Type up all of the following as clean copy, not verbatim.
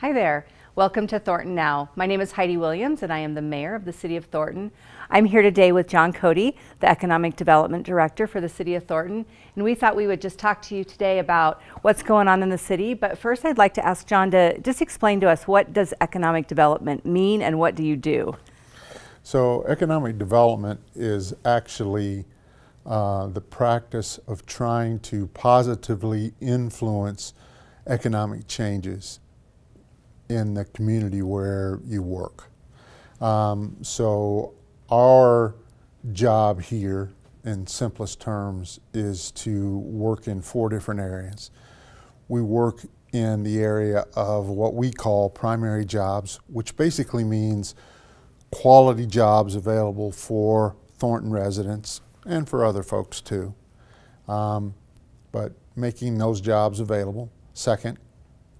Hi there. Welcome to Thornton Now. My name is Heidi Williams and I am the mayor of the city of Thornton. I'm here today with John Cody, the economic development director for the city of Thornton, and we thought we would just talk to you today about what's going on in the city. But first I'd like to ask John to just explain to us, what does economic development mean and what do you do? So economic development is actually the practice of trying to positively influence economic changes in the community where you work. So our job here, in simplest terms, is to work in 4 different areas. We work in the area of what we call primary jobs, which basically means quality jobs available for Thornton residents and for other folks too. But making those jobs available. Second,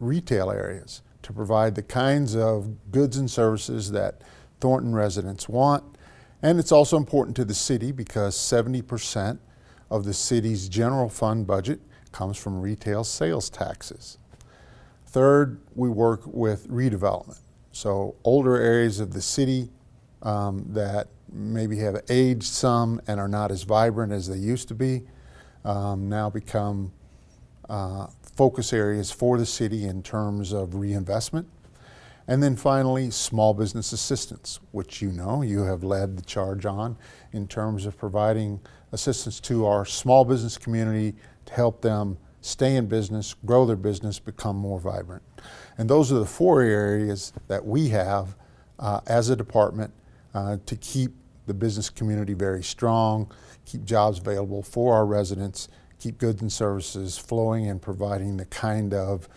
retail areas, to provide the kinds of goods and services that Thornton residents want. And it's also important to the city because 70% of the city's general fund budget comes from retail sales taxes. Third, we work with redevelopment. So older areas of the city that maybe have aged some and are not as vibrant as they used to be now become focus areas for the city in terms of reinvestment. And then finally, small business assistance, which you have led the charge on in terms of providing assistance to our small business community to help them stay in business, grow their business, become more vibrant. And those are the 4 areas that we have as a department to keep the business community very strong, keep jobs available for our residents, keep goods and services flowing and providing the kind of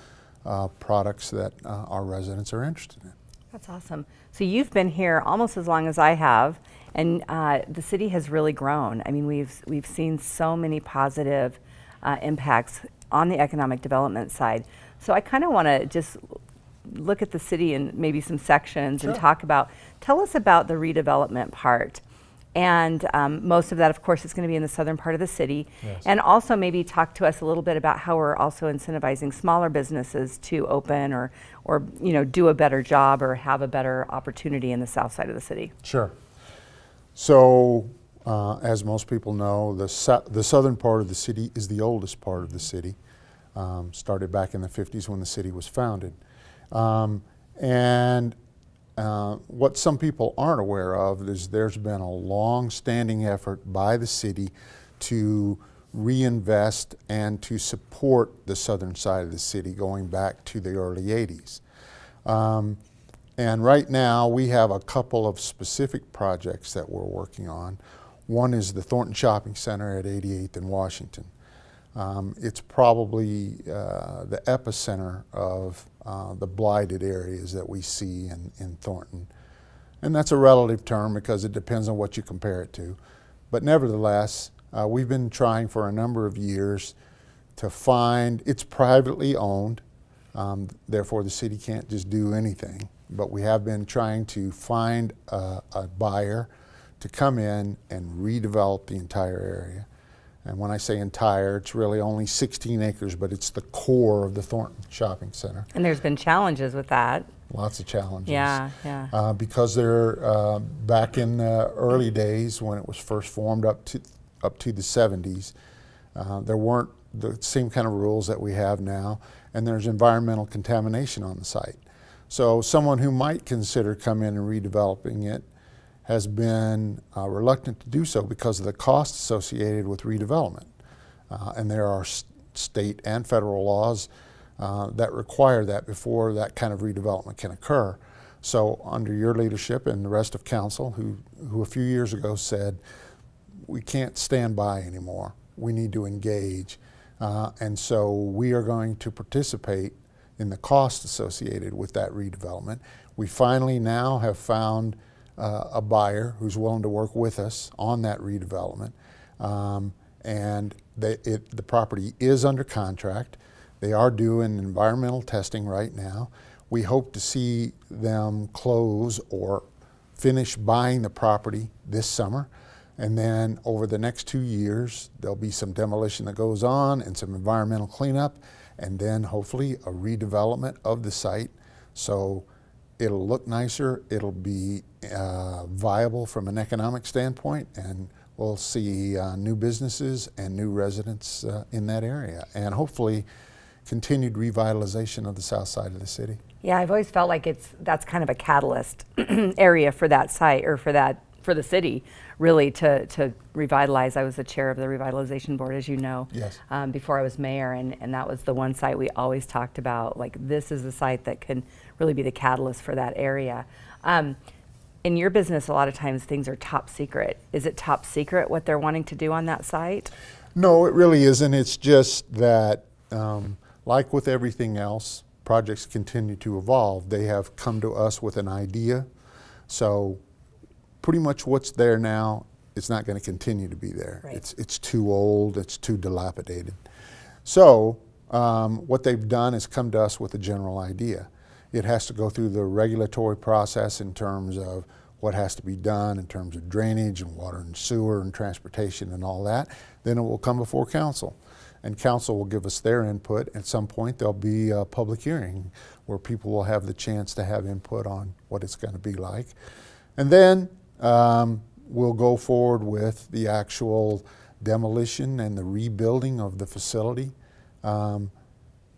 products that our residents are interested in. That's awesome. So you've been here almost as long as I have, and the city has really grown. I mean, we've seen so many positive impacts on the economic development side. So I kind of want to just look at the city in maybe some sections. Sure. And tell us about the redevelopment part. And most of that, of course, is going to be in the southern part of the city. Yes. And also maybe talk to us a little bit about how we're also incentivizing smaller businesses to open or do a better job or have a better opportunity in the south side of the city. Sure. So as most people know, the southern part of the city is the oldest part of the city. Started back in the 50s when the city was founded. What some people aren't aware of is there's been a long-standing effort by the city to reinvest and to support the southern side of the city going back to the early 80s. And right now we have a couple of specific projects that we're working on. One is the Thornton Shopping Center at 88th and Washington. It's probably the epicenter of the blighted areas that we see in Thornton. And that's a relative term because it depends on what you compare it to. But nevertheless, we've been trying for a number of years to find, it's privately owned, therefore the city can't just do anything. But we have been trying to find a buyer to come in and redevelop the entire area. And when I say entire, it's really only 16 acres, but it's the core of the Thornton Shopping Center. And there's been challenges with that. Lots of challenges. Yeah. Because they're back in the early days when it was first formed up to the 70s, there weren't the same kind of rules that we have now, and there's environmental contamination on the site. So someone who might consider coming in and redeveloping it has been reluctant to do so because of the costs associated with redevelopment. And there are state and federal laws that require that before that kind of redevelopment can occur. So under your leadership and the rest of council, who a few years ago said, we can't stand by anymore, we need to engage. And so we are going to participate in the cost associated with that redevelopment. We finally now have found a buyer who's willing to work with us on that redevelopment. And the property is under contract. They are doing environmental testing right now. We hope to see them close or finish buying the property this summer. And then over the next 2 years, there'll be some demolition that goes on and some environmental cleanup, and then hopefully a redevelopment of the site So it'll look nicer, it'll be viable from an economic standpoint, and we'll see new businesses and new residents in that area, and hopefully continued revitalization of the south side of the city. Yeah, I've always felt like that's kind of a catalyst area for that site, or for the city, really, to revitalize. I was the chair of the revitalization board, as you know, Yes. Before I was mayor, and that was the one site we always talked about. Like, this is the site that can really be the catalyst for that area. In your business, a lot of times things are top secret. Is it top secret what they're wanting to do on that site? No, it really isn't. It's just that, like with everything else, projects continue to evolve. They have come to us with an idea. So pretty much what's there now, it's not going to continue to be there. Right. It's too old, it's too dilapidated. So what they've done is come to us with a general idea. It has to go through the regulatory process in terms of what has to be done in terms of drainage and water and sewer and transportation and all that. Then it will come before council, and council will give us their input. At some point there'll be a public hearing where people will have the chance to have input on what it's going to be like. And then we'll go forward with the actual demolition and the rebuilding of the facility.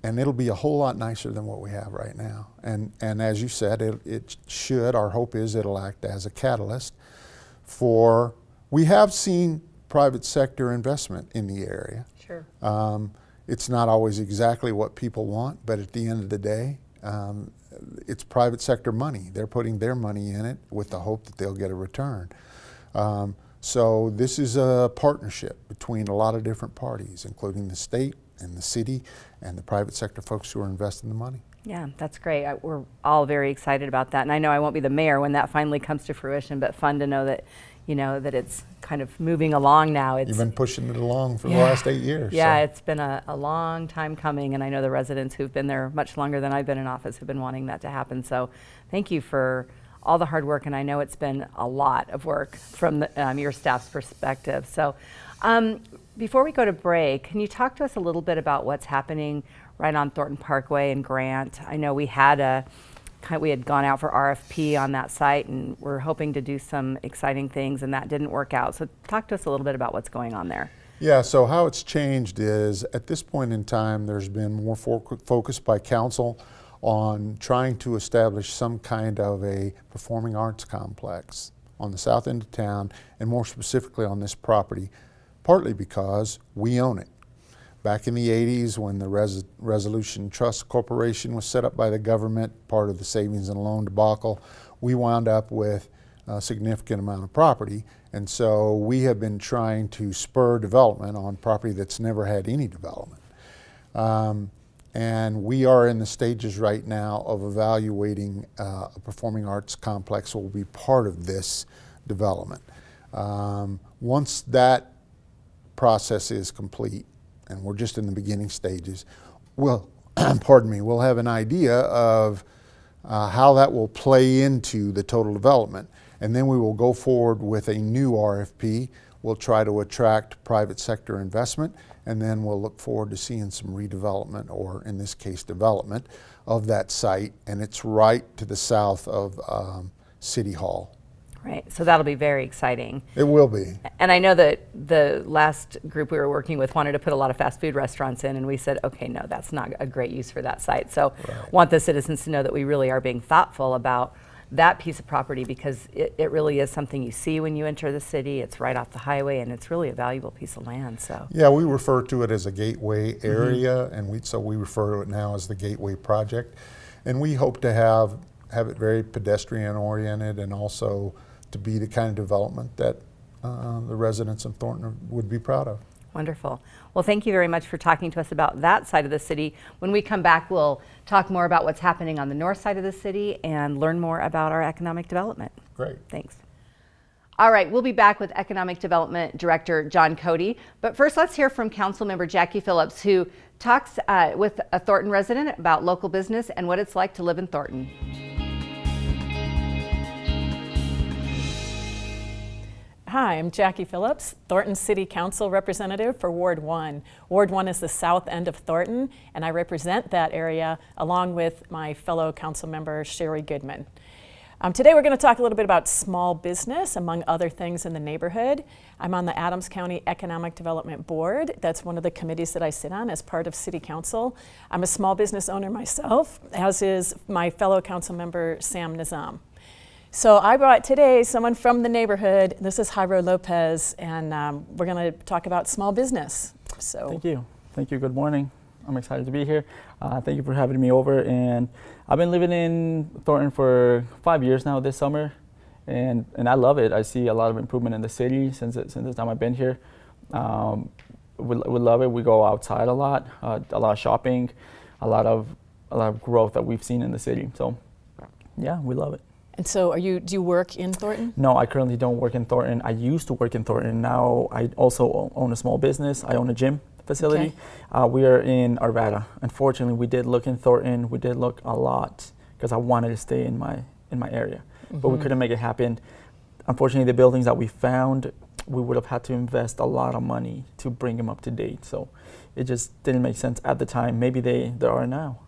And it'll be a whole lot nicer than what we have right now. And as you said, it should, our hope is it'll act as a catalyst for, we have seen private sector investment in the area. Sure. It's not always exactly what people want, but at the end of the day, it's private sector money. They're putting their money in it with the hope that they'll get a return. So this is a partnership between a lot of different parties, including the state and the city and the private sector folks who are investing the money. Yeah, that's great. We're all very excited about that, and I know I won't be the mayor when that finally comes to fruition, but fun to know that, that it's kind of moving along now. You've been pushing it along for the last 8 years. Yeah, so. It's been a long time coming, and I know the residents who've been there much longer than I've been in office have been wanting that to happen. So thank you for all the hard work, and I know it's been a lot of work from your staff's perspective. So before we go to break, can you talk to us a little bit about what's happening right on Thornton Parkway and Grant? I know we had gone out for RFP on that site, and we're hoping to do some exciting things, and that didn't work out. So talk to us a little bit about what's going on there. Yeah, so how it's changed is, at this point in time, there's been more focus by council on trying to establish some kind of a performing arts complex on the south end of town, and more specifically on this property, partly because we own it. Back in the 80s, when the Resolution Trust Corporation was set up by the government, part of the savings and loan debacle, we wound up with a significant amount of property. And so we have been trying to spur development on property that's never had any development. And we are in the stages right now of evaluating a performing arts complex that will be part of this development. Once that process is complete, and we're just in the beginning stages, we'll have an idea of how that will play into the total development. And then we will go forward with a new RFP. We'll try to attract private sector investment, and then we'll look forward to seeing some redevelopment, or in this case, development of that site. And it's right to the south of City Hall. Right, so that'll be very exciting. It will be. And I know that the last group we were working with wanted to put a lot of fast food restaurants in, and we said, okay, no, that's not a great use for that site. So want the citizens to know that we really are being thoughtful about that piece of property, because it really is something you see when you enter the city. It's right off the highway, and it's really a valuable piece of land. So yeah, we refer to it as a gateway area, and so we refer to it now as the Gateway Project. And we hope to have it very pedestrian oriented, and also to be the kind of development that the residents of Thornton would be proud of. Wonderful. Well, thank you very much for talking to us about that side of the city. When we come back, we'll talk more about what's happening on the north side of the city and learn more about our economic development. Great. Thanks. All right, we'll be back with Economic Development Director John Cody. But first, let's hear from Councilmember Jackie Phillips, who talks with a Thornton resident about local business and what it's like to live in Thornton. Hi, I'm Jackie Phillips, Thornton City Council representative for Ward 1. Ward 1 is the south end of Thornton, and I represent that area along with my fellow council member, Sherry Goodman. Today we're going to talk a little bit about small business, among other things in the neighborhood. I'm on the Adams County Economic Development Board. That's one of the committees that I sit on as part of City Council. I'm a small business owner myself, as is my fellow council member, Sam Nizam. So I brought today someone from the neighborhood. This is Jairo Lopez, and we're going to talk about small business. So Thank you. Thank you. Good morning. I'm excited to be here. Thank you for having me over. And I've been living in Thornton for 5 years now this summer, and I love it. I see a lot of improvement in the city since the time I've been here. We love it. We go outside a lot of shopping, a lot of growth that we've seen in the city. So yeah, we love it. And so do you work in Thornton? No, I currently don't work in Thornton. I used to work in Thornton. Now I also own a small business. I own a gym facility. Okay. We are in Arvada. Unfortunately, we did look in Thornton. We did look a lot because I wanted to stay in my area, but we couldn't make it happen. Unfortunately, the buildings that we found, we would have had to invest a lot of money to bring them up to date. So it just didn't make sense at the time. Maybe they are now.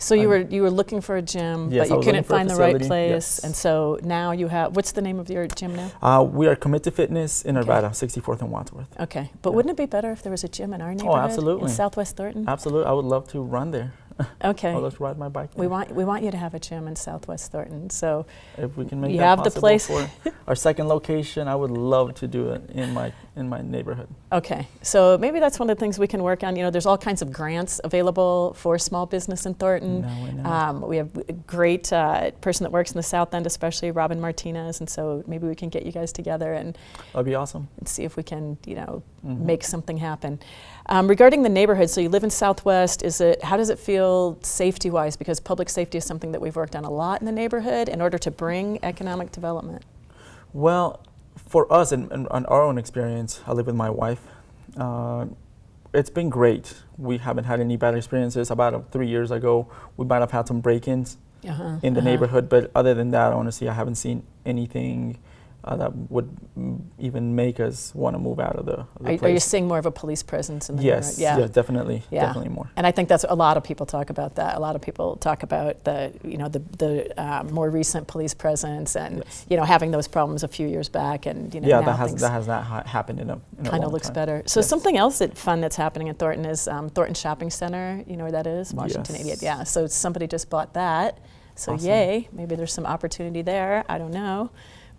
So you were looking for a gym, Yes, but you couldn't find the right place, yes. and so now you have. What's the name of your gym now? We are Commit to Fitness in Okay. Arvada, 64th and Wadsworth. Okay, but Yeah. wouldn't it be better if there was a gym in our neighborhood? Absolutely. In Southwest Thornton. Absolutely, I would love to run there. Okay. I'll just ride my bike there. We want you to have a gym in Southwest Thornton. So If we can make you that have the possible place. for our second location, I would love to do it in my neighborhood. Okay, so maybe that's one of the things we can work on. You know, there's all kinds of grants available for small business in Thornton. No, I know. We have a great person that works in the South End, especially Robin Martinez, and so maybe we can get you guys together and That'd be awesome. see if we can, Mhm. make something happen. Regarding the neighborhood, so you live in Southwest. How does it feel safety-wise? Because public safety is something that we've worked on a lot in the neighborhood in order to bring economic development. Well, for us and our own experience, I live with my wife. It's been great. We haven't had any bad experiences. About 3 years ago, we might have had some break-ins in the neighborhood, but other than that, honestly, I haven't seen anything that would even make us want to move out of the place. Are you seeing more of a police presence in the Yes, neighborhood? yeah, definitely, Yeah. definitely more. And I think that's a lot of people talk about that. A lot of people talk about the more recent police presence and Yes. Having those problems a few years back, and Yeah, now that things has not happened in a kind of long looks time. better. So Yes. something else fun that's happening in Thornton is Thornton Shopping Center. You know where that is? Washington Yes. 88. Yeah. So somebody just bought that. So Awesome. yay! Maybe there's some opportunity there. I don't know,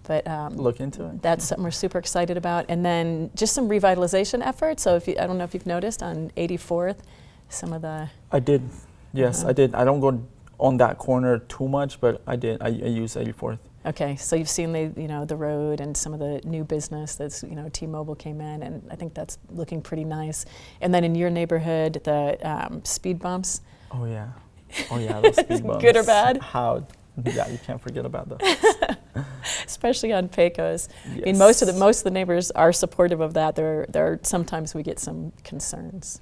but Look into it. that's something we're super excited about. And then just some revitalization efforts. So I don't know if you've noticed on 84th, some of the I did. Yes, Uh-huh. I did. I don't go on that corner too much, but I did. I use 84th. Okay, so you've seen the road and some of the new business that's T-Mobile came in, and I think that's looking pretty nice. And then in your neighborhood, the speed bumps. Oh yeah. Oh yeah. Those speed bumps. Good or bad? Yeah, you can't forget about those. Especially on Pecos. Yes. I mean, most of the neighbors are supportive of that. There sometimes we get some concerns.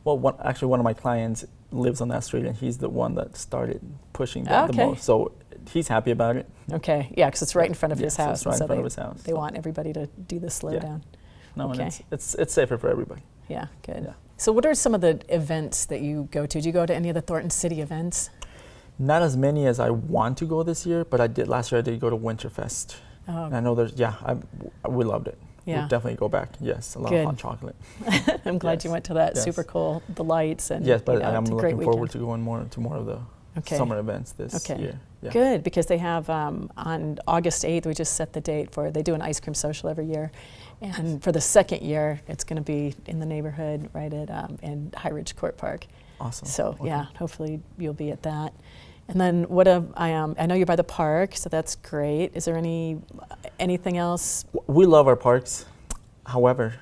Well, one of my clients lives on that street, and he's the one that started pushing that the Okay. most. So he's happy about it. Okay, yeah, because it's right in front of his Yes, house. it's right and in so front of his house. They want everybody to do the slowdown. No, Okay. and it's safer for everybody. Yeah, good. Yeah. So what are some of the events that you go to? Do you go to any of the Thornton City events? Not as many as I want to go this year, but I did last year. I did go to Winterfest. Oh, And I know we loved it. Yeah. We'll definitely go back. Yes, a lot Good. of hot chocolate. I'm glad you Yes. went to that. Yes. Super cool. The lights and Yes, but I am it's a great looking forward weekend. to going more of the Okay. summer events this Okay. year. Yeah. Good, because they have on August 8th, we just set the date they do an ice cream social every year. And for the second year, it's going to be in the neighborhood right at in High Ridge Court Park. Awesome. So Okay. yeah, hopefully you'll be at that. And then I know you're by the park, so that's great. Is there anything else? We love our parks. However,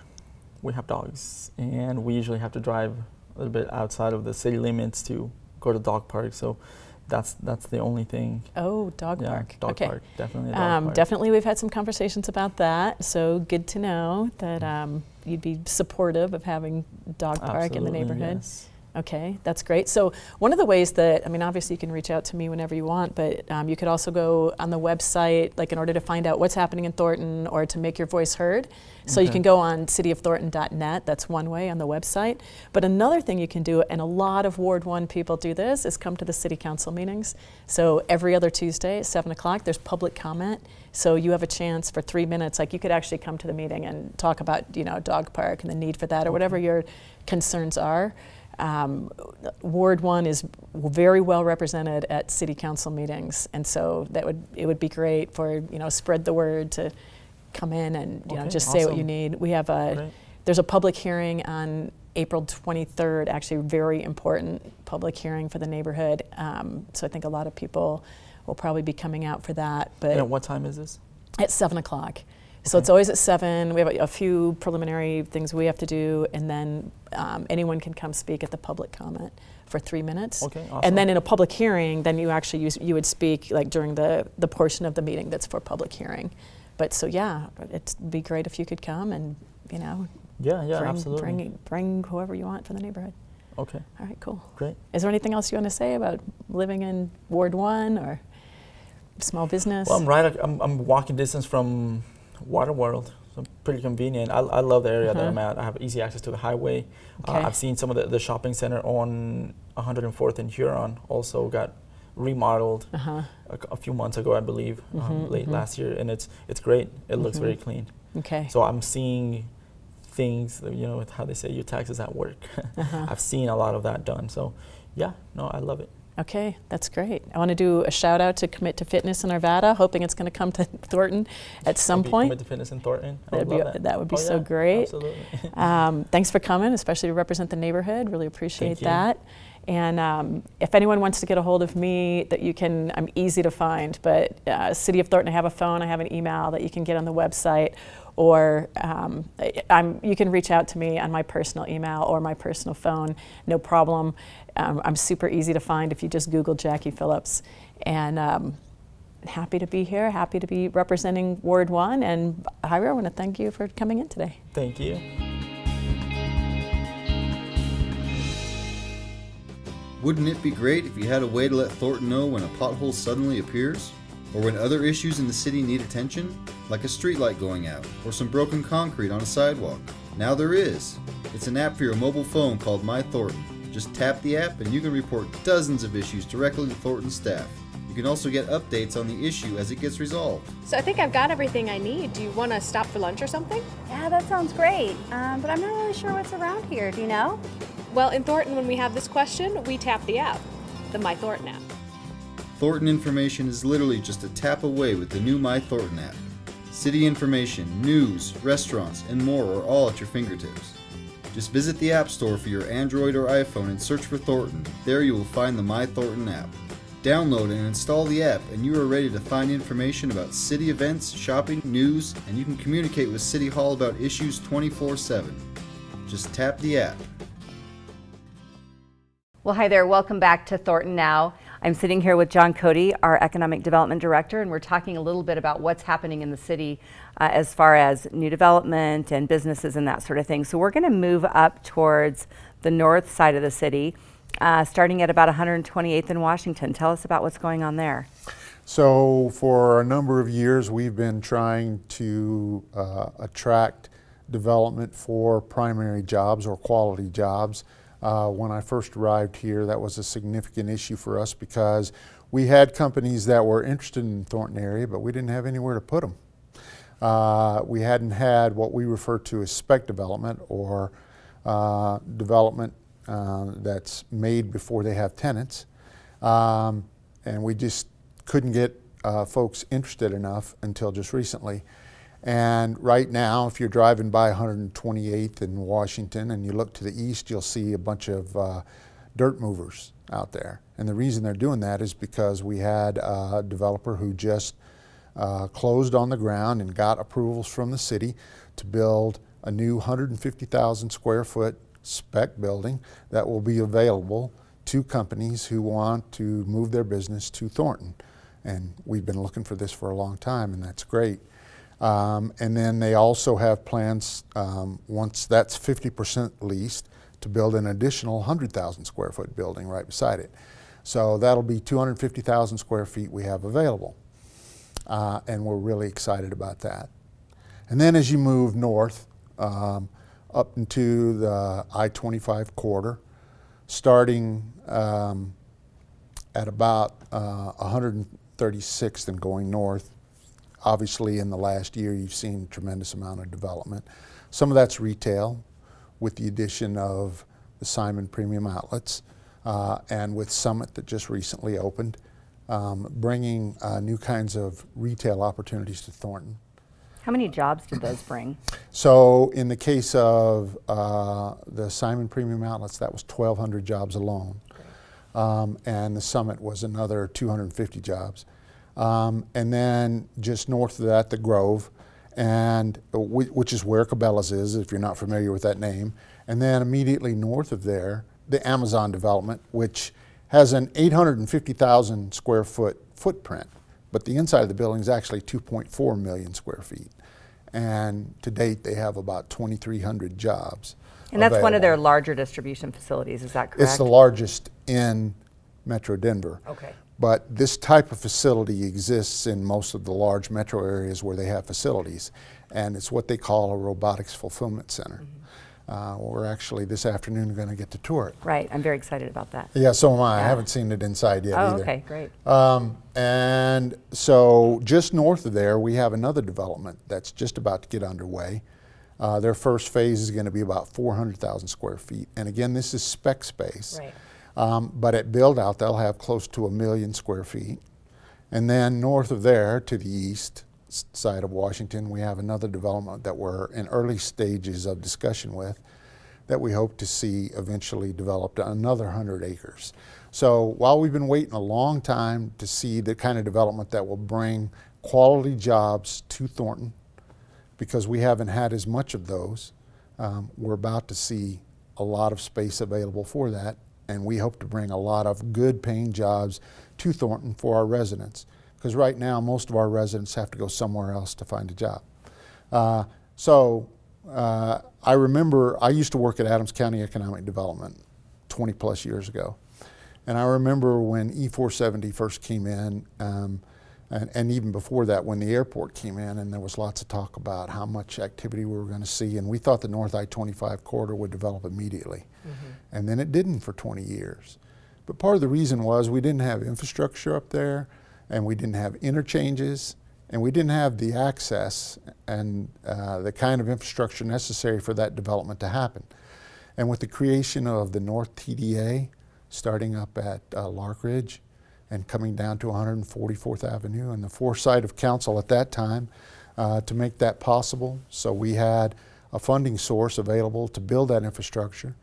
we have dogs, and we usually have to drive a little bit outside of the city limits to go to dog park. So that's the only thing. Oh, dog Yeah, park. dog Okay. park, definitely a dog park. Definitely, we've had some conversations about that. So good to know that you'd be supportive of having dog park in the Absolutely, neighborhood. yes. Okay, that's great. So one of the ways that, I mean, obviously you can reach out to me whenever you want, but you could also go on the website, like in order to find out what's happening in Thornton or to make your voice heard. So you can go on cityofthornton.net, that's one way on the website. But another thing you can do, and a lot of Ward 1 people do this, is come to the city council meetings. So every other Tuesday at 7 o'clock, there's public comment. So you have a chance for 3 minutes, like you could actually come to the meeting and talk about, dog park and the need for that or whatever your concerns are. Ward 1 is very well represented at city council meetings, and so it would be great for spread the word to come in and just say what you need. We have there's a public hearing on April 23rd, actually very important public hearing for the neighborhood. So I think a lot of people will probably be coming out for that. But And at what time is this? At 7 o'clock. So it's always at 7. We have a few preliminary things we have to do, and then anyone can come speak at the public comment for 3 minutes. Okay, awesome. And then in a public hearing, then you actually you would speak like during the portion of the meeting that's for public hearing. But so yeah, it'd be great if you could come and absolutely. bring whoever you want for the neighborhood. Okay, All right, cool. great. Is there anything else you want to say about living in Ward 1 or small business? Well, I'm walking distance from Water World, so pretty convenient. I love the area that I'm at. I have easy access to the highway. Okay. I've seen some of the shopping center on 104th and Huron also got remodeled a few months ago, I believe, late last year, and it's great. It looks very clean. Okay. So I'm seeing things, with how they say your taxes at work. I've seen a lot of that done. So yeah, no, I love it. Okay, that's great. I want to do a shout out to Commit to Fitness in Arvada, hoping it's going to come to Thornton at some point. Commit to Fitness in Thornton. That would be so great. Absolutely. Thanks for coming, especially to represent the neighborhood. Really appreciate Thank you. that. And if anyone wants to get a hold of me, I'm easy to find, but City of Thornton, I have a phone, I have an email that you can get on the website, or you can reach out to me on my personal email or my personal phone, no problem. I'm super easy to find if you just Google Jackie Phillips. And happy to be here, happy to be representing Ward 1. And Javier, I want to thank you for coming in today. Thank you. Wouldn't it be great if you had a way to let Thornton know when a pothole suddenly appears? Or when other issues in the city need attention? Like a streetlight going out, or some broken concrete on a sidewalk? Now there is. It's an app for your mobile phone called My Thornton. Just tap the app and you can report dozens of issues directly to Thornton staff. You can also get updates on the issue as it gets resolved. So I think I've got everything I need. Do you want to stop for lunch or something? Yeah, that sounds great. But I'm not really sure what's around here. Do you know? Well, in Thornton, when we have this question, we tap the app, the My Thornton app. Thornton information is literally just a tap away with the new My Thornton app. City information, news, restaurants, and more are all at your fingertips. Just visit the App Store for your Android or iPhone and search for Thornton. There you will find the My Thornton app. Download and install the app and you are ready to find information about city events, shopping, news, and you can communicate with City Hall about issues 24/7. Just tap the app. Well, hi there. Welcome back to Thornton Now. I'm sitting here with John Cody, our Economic Development Director, and we're talking a little bit about what's happening in the city as far as new development and businesses and that sort of thing. So we're going to move up towards the north side of the city, starting at about 128th and Washington. Tell us about what's going on there. So for a number of years, we've been trying to attract development for primary jobs or quality jobs. When I first arrived here, that was a significant issue for us because we had companies that were interested in the Thornton area, but we didn't have anywhere to put them. We hadn't had what we refer to as spec development, or development that's made before they have tenants. And we just couldn't get folks interested enough until just recently. And right now, if you're driving by 128th in Washington and you look to the east, you'll see a bunch of dirt movers out there. And the reason they're doing that is because we had a developer who just closed on the ground and got approvals from the city to build a new 150,000 square foot spec building that will be available to companies who want to move their business to Thornton. And we've been looking for this for a long time, and that's great. And then they also have plans, once that's 50% leased, to build an additional 100,000 square foot building right beside it. So that'll be 250,000 square feet we have available. And we're really excited about that. And then as you move north, up into the I-25 corridor, starting at about 136th and going north. Obviously in the last year you've seen a tremendous amount of development. Some of that's retail with the addition of the Simon Premium Outlets and with Summit that just recently opened, bringing new kinds of retail opportunities to Thornton. How many jobs did those bring? So in the case of the Simon Premium Outlets, that was 1,200 jobs alone. And the Summit was another 250 jobs. And then just north of that, the Grove, and which is where Cabela's is, if you're not familiar with that name. And then immediately north of there, the Amazon development, which has an 850,000 square foot footprint, but the inside of the building is actually 2.4 million square feet. And to date, they have about 2,300 jobs. And that's one of their available. larger distribution facilities, is that correct? It's the largest in Metro Denver. Okay. But this type of facility exists in most of the large metro areas where they have facilities. And it's what they call a robotics fulfillment center. We're actually this afternoon going to get to tour it. Right, I'm very excited about that. Yeah, so am I. I Yeah. haven't seen it inside yet Oh, either. okay, great. And so just north of there, we have another development that's just about to get underway. Their first phase is going to be about 400,000 square feet. And again, this is spec space. Right. But at build out, they'll have close to 1 million square feet. And then north of there, to the east side of Washington, we have another development that we're in early stages of discussion with that we hope to see eventually developed another 100 acres. So while we've been waiting a long time to see the kind of development that will bring quality jobs to Thornton, because we haven't had as much of those, we're about to see a lot of space available for that, and we hope to bring a lot of good paying jobs to Thornton for our residents. Because right now, most of our residents have to go somewhere else to find a job. I remember, I used to work at Adams County Economic Development 20 plus years ago. And I remember when E-470 first came in, and even before that when the airport came in, and there was lots of talk about how much activity we were going to see, and we thought the North I-25 corridor would develop immediately. And then it didn't for 20 years. But part of the reason was we didn't have infrastructure up there, and we didn't have interchanges, and we didn't have the access and the kind of infrastructure necessary for that development to happen. And with the creation of the North TDA, starting up at Lark Ridge and coming down to 144th Avenue, and the foresight of council at that time to make that possible. So we had a funding source available to build that infrastructure.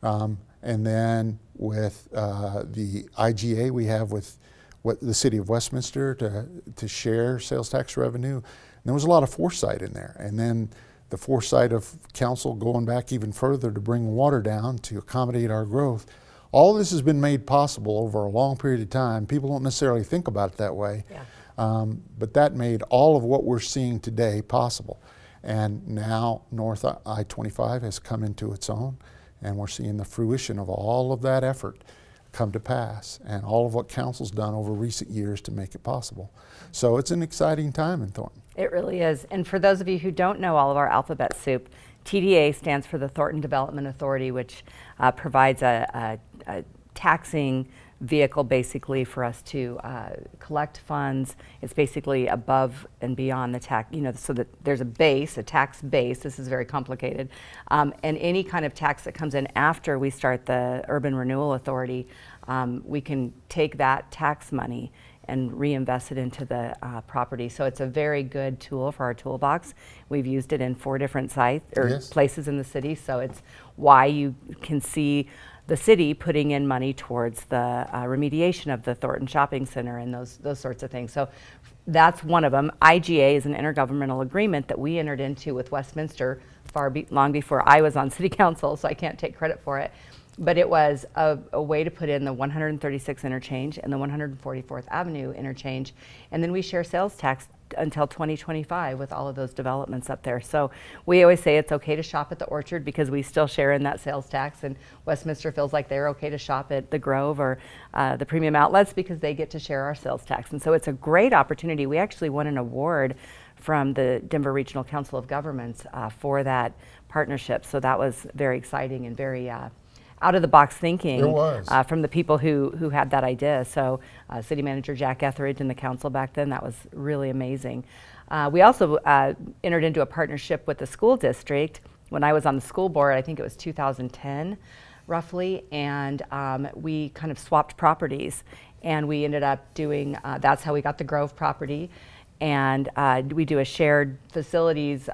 And then with the IGA we have with the city of Westminster to share sales tax revenue. And there was a lot of foresight in there. And then the foresight of council going back even further to bring water down to accommodate our growth. All this has been made possible over a long period of time. People don't necessarily think about it that way. Yeah. But that made all of what we're seeing today possible. And now North I-25 has come into its own, and we're seeing the fruition of all of that effort come to pass, and all of what council's done over recent years to make it possible. So it's an exciting time in Thornton. It really is. And for those of you who don't know all of our alphabet soup, TDA stands for the Thornton Development Authority, which provides a taxing vehicle basically for us to collect funds. It's basically above and beyond the tax, so that there's a base, a tax base. This is very complicated. And any kind of tax that comes in after we start the Urban Renewal Authority, we can take that tax money and reinvest it into the property. So it's a very good tool for our toolbox. We've used it in 4 different sites or Yes. places in the city. So it's why you can see the city putting in money towards the remediation of the Thornton Shopping Center and those sorts of things. So that's one of them. IGA is an intergovernmental agreement that we entered into with Westminster long before I was on city council, so I can't take credit for it. But it was a way to put in the 136 interchange and the 144th Avenue interchange, and then we share sales tax until 2025 with all of those developments up there. So we always say it's okay to shop at the Orchard because we still share in that sales tax, and Westminster feels like they're okay to shop at the Grove or the Premium Outlets because they get to share our sales tax. And so it's a great opportunity. We actually won an award from the Denver Regional Council of Governments for that partnership. So that was very exciting and very out of the box thinking. It was. From the people who had that idea. So City Manager Jack Etheridge and the council back then, that was really amazing. We also entered into a partnership with the school district when I was on the school board. I think it was 2010 roughly, and we kind of swapped properties, and we ended up doing, that's how we got the Grove property. And we do a shared facilities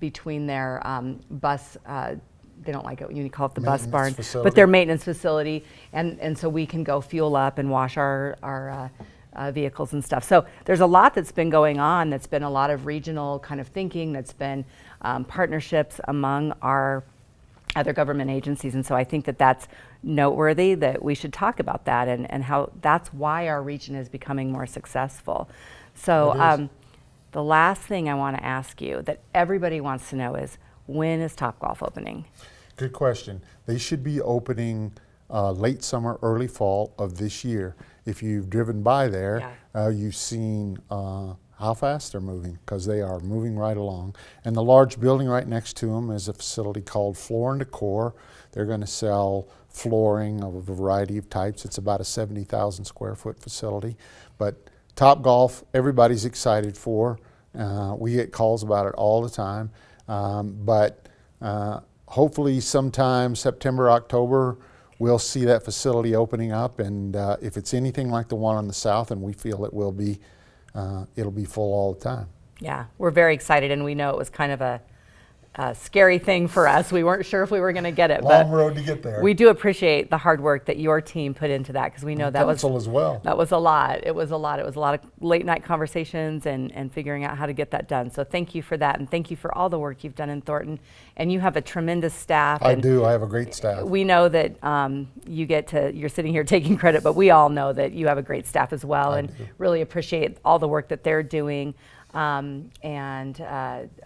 between their bus, they don't like it when you call it the bus barn, but their maintenance facility, and so we can go fuel up and wash our vehicles and stuff. So there's a lot that's been going on. That's been a lot of regional kind of thinking. That's been partnerships among our other government agencies, and so I think that that's noteworthy that we should talk about that and how that's why our region is becoming more successful. So the last thing I want to ask you that everybody wants to know is, when is Topgolf opening? Good question. They should be opening late summer, early fall of this year. If you've driven by there, you've seen how fast they're moving, because they are moving right along. And the large building right next to them is a facility called Floor and Decor. They're going to sell flooring of a variety of types. It's about a 70,000 square foot facility. But Topgolf, everybody's excited for. We get calls about it all the time. But hopefully sometime September, October, we'll see that facility opening up, and if it's anything like the one on the south, and we feel it will be, it'll be full all the time. Yeah, we're very excited, and we know it was kind of a scary thing for us. We weren't sure if we were going to get it. Long road to get there. We do appreciate the hard work that your team put into that, because we know that was as well. That was a lot. It was a lot. It was a lot of late night conversations and figuring out how to get that done. So thank you for that, and thank you for all the work you've done in Thornton. And you have a tremendous staff. I do. I have a great staff. We know that you're sitting here taking credit, but we all know that you have a great staff as well, and really appreciate all the work that they're doing. And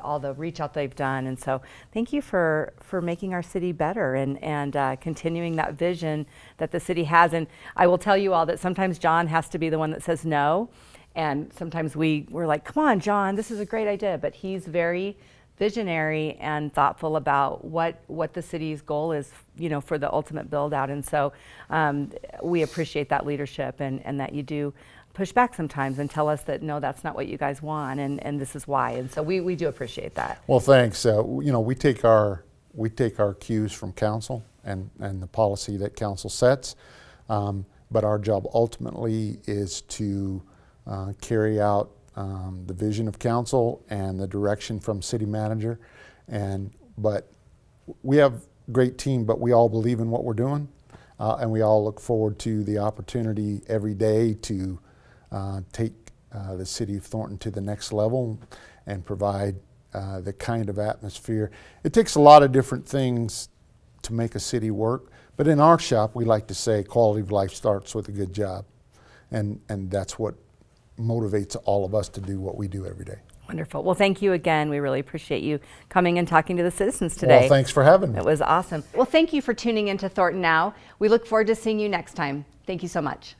all the reach out they've done. And so thank you for making our city better and continuing that vision that the city has. And I will tell you all that sometimes John has to be the one that says no. And sometimes we're like, come on, John, this is a great idea. But he's very visionary and thoughtful about what the city's goal is, for the ultimate build out. And so we appreciate that leadership and that you do push back sometimes and tell us that, no, that's not what you guys want, and this is why. And so we do appreciate that. Well, thanks. We take our cues from council and the policy that council sets, but our job ultimately is to carry out the vision of council and the direction from city manager. But we have a great team, but we all believe in what we're doing, and we all look forward to the opportunity every day to take the city of Thornton to the next level and provide the kind of atmosphere. It takes a lot of different things to make a city work, but in our shop we like to say quality of life starts with a good job, and that's what motivates all of us to do what we do every day. Wonderful. Well, thank you again. We really appreciate you coming and talking to the citizens today. Well, thanks for having me. It was awesome. Well, thank you for tuning into Thornton Now. We look forward to seeing you next time. Thank you so much.